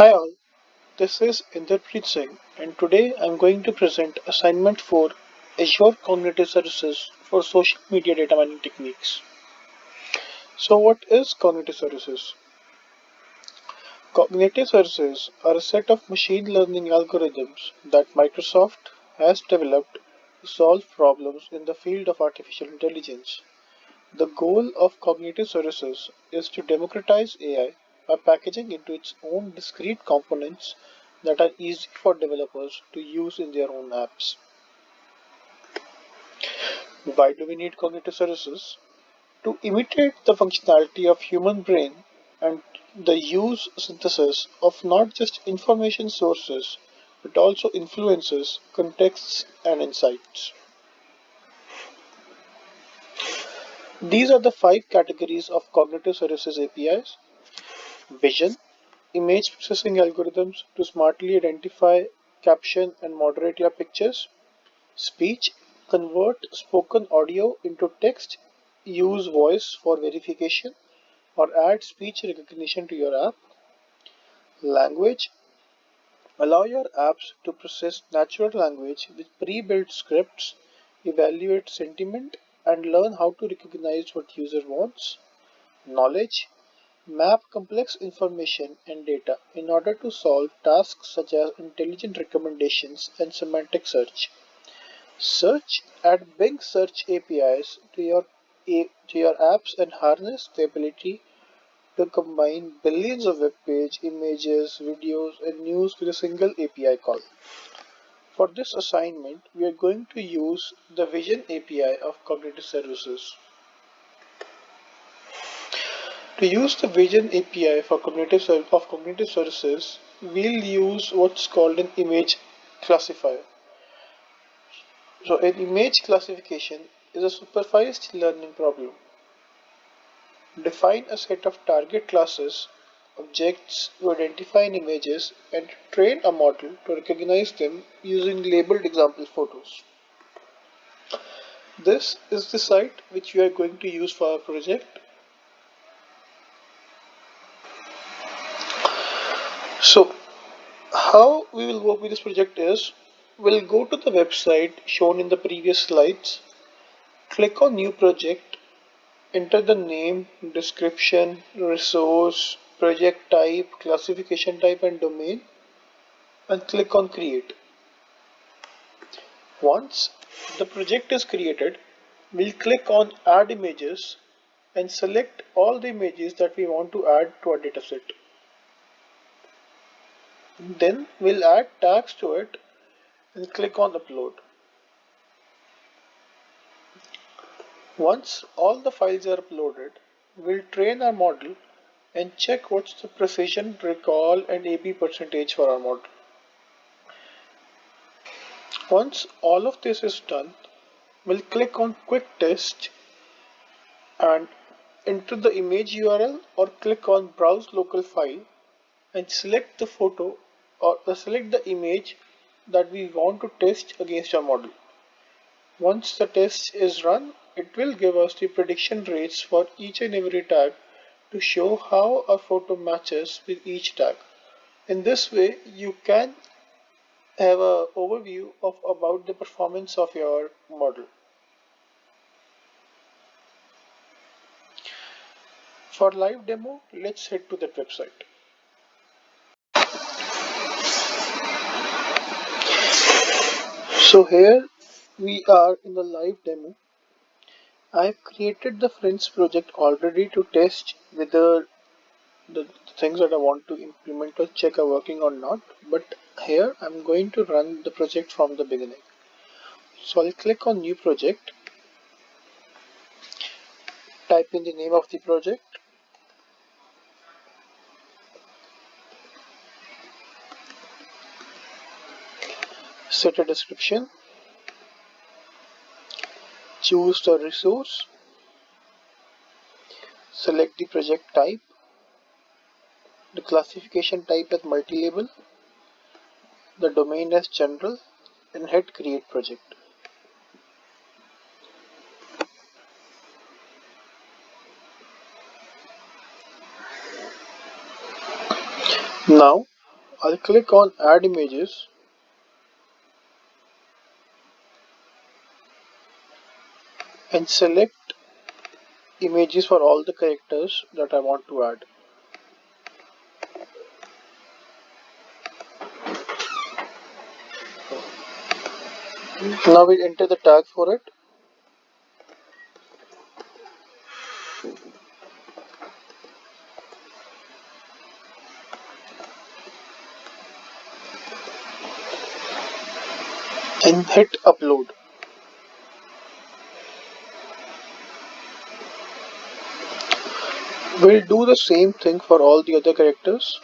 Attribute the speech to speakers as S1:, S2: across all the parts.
S1: Hi all, this is Inderpreet Singh and today I'm going to present assignment for Azure Cognitive Services for social media data mining techniques. So what is cognitive services? Cognitive services are a set of machine learning algorithms that Microsoft has developed to solve problems in the field of artificial intelligence. The goal of cognitive services is to democratize AI by packaging into its own discrete components that are easy for developers to use in their own apps. Why do we need cognitive services? To imitate the functionality of human brain and the use synthesis of not just information sources but also influences, contexts and insights. These are the five categories of cognitive services APIs. Vision, image processing algorithms to smartly identify, caption, and moderate your pictures. Speech, convert spoken audio into text, use voice for verification, or add speech recognition to your app. Language, allow your apps to process natural language with pre built scripts, evaluate sentiment, and learn how to recognize what user wants. Knowledge, map complex information and data in order to solve tasks such as intelligent recommendations and semantic search. Search, add Bing search APIs to your apps and harness the ability to combine billions of web page, images, videos, and news with a single API call. For this assignment, we are going to use the Vision API of Cognitive Services. To use the Vision API for cognitive services, we'll use what's called an image classifier. So an image classification is a supervised learning problem. Define a set of target classes, objects to identify images and train a model to recognize them using labeled example photos. This is the site which we are going to use for our project. So how we will work with this project is we'll go to the website shown in the previous slides, click on new project, enter the name, description, resource, project type, classification type and domain and click on create. Once the project is created, we'll click on add images and select all the images that we want to add to our dataset. Then we'll add tags to it and click on upload. Once all the files are uploaded, we'll train our model and check what's the precision, recall and AB percentage for our model. Once all of this is done, we'll click on quick test and enter the image URL or click on browse local file and select the photo or select the image that we want to test against our model. Once the test is run, it will give us the prediction rates for each and every tag to show how a photo matches with each tag. In this way, you can have an overview of about the performance of your model. For live demo, let's head to that website. So here we are in the live demo. I've created the Friends project already to test whether the things that I want to implement or check are working or not. But here I'm going to run the project from the beginning. So I'll click on new project, type in the name of the project, set a description, choose the resource, select the project type, the classification type as multi-label, the domain as general, and hit create project. Now I'll click on add images and select images for all the characters that I want to add. Now we enter the tag for it. And hit upload. We'll do the same thing for all the other characters.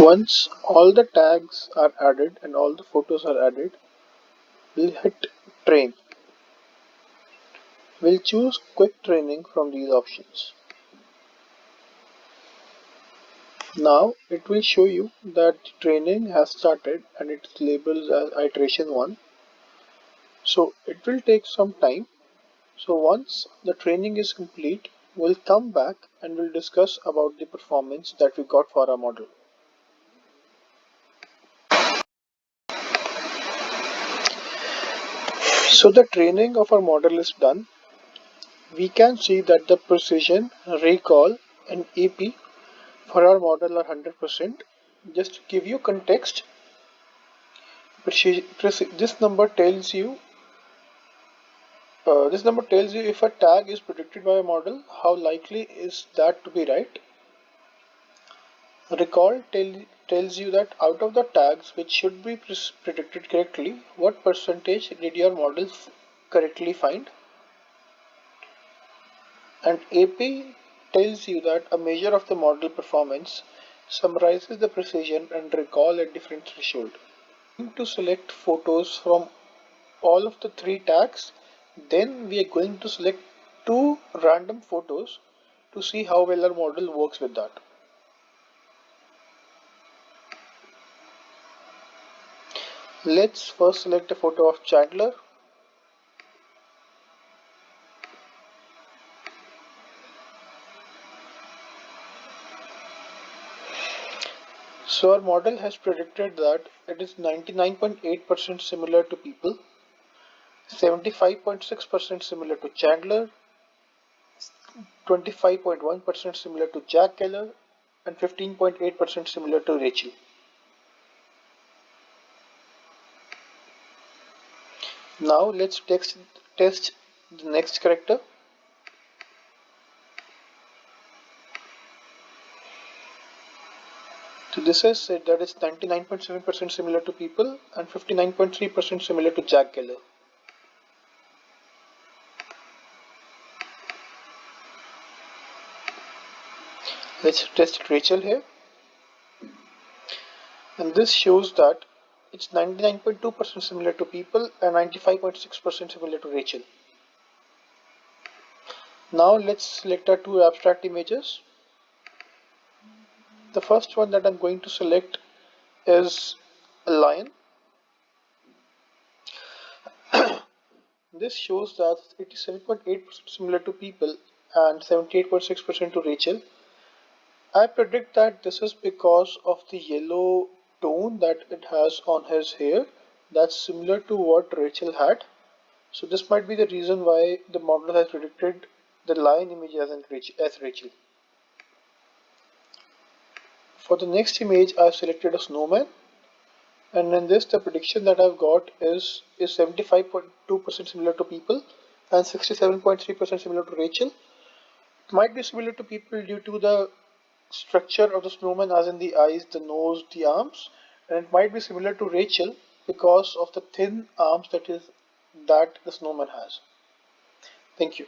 S1: Once all the tags are added and all the photos are added, we'll hit train. We'll choose quick training from these options. Now it will show you that training has started and it's labeled as iteration 1. So it will take some time. So once the training is complete, we'll come back and we'll discuss about the performance that we got for our model. So the training of our model is done. We can see that the precision, recall and AP for our model are 100%. Just to give you context, this number tells you if a tag is predicted by a model, how likely is that to be right. Recall tells you that out of the tags which should be predicted correctly, what percentage did your model correctly find. And AP tells you that a measure of the model performance summarizes the precision and recall at different threshold. To select photos from all of the three tags, then we are going to select two random photos to see how well our model works with that. Let's first select a photo of Chandler. So our model has predicted that it is 99.8% similar to people, 75.6% similar to Chandler, 25.1% similar to Jack Keller, and 15.8% similar to Rachel. Now let's test the next character. So this has said that it's 99.7% similar to people and 59.3% similar to Jack Keller. Let's test Rachel here. And this shows that it's 99.2% similar to people and 95.6% similar to Rachel. Now let's select our two abstract images. The first one that I'm going to select is a lion. This shows that 87.8% similar to people and 78.6% to Rachel. I predict that this is because of the yellow tone that it has on his hair. That's similar to what Rachel had. So this might be the reason why the model has predicted the lion image as Rachel. For the next image, I've selected a snowman. And in this, the prediction that I've got is 75.2% similar to people and 67.3% similar to Rachel. It might be similar to people due to the structure of the snowman, as in the eyes, the nose, the arms, and it might be similar to Rachel because of the thin arms that the snowman has. Thank you.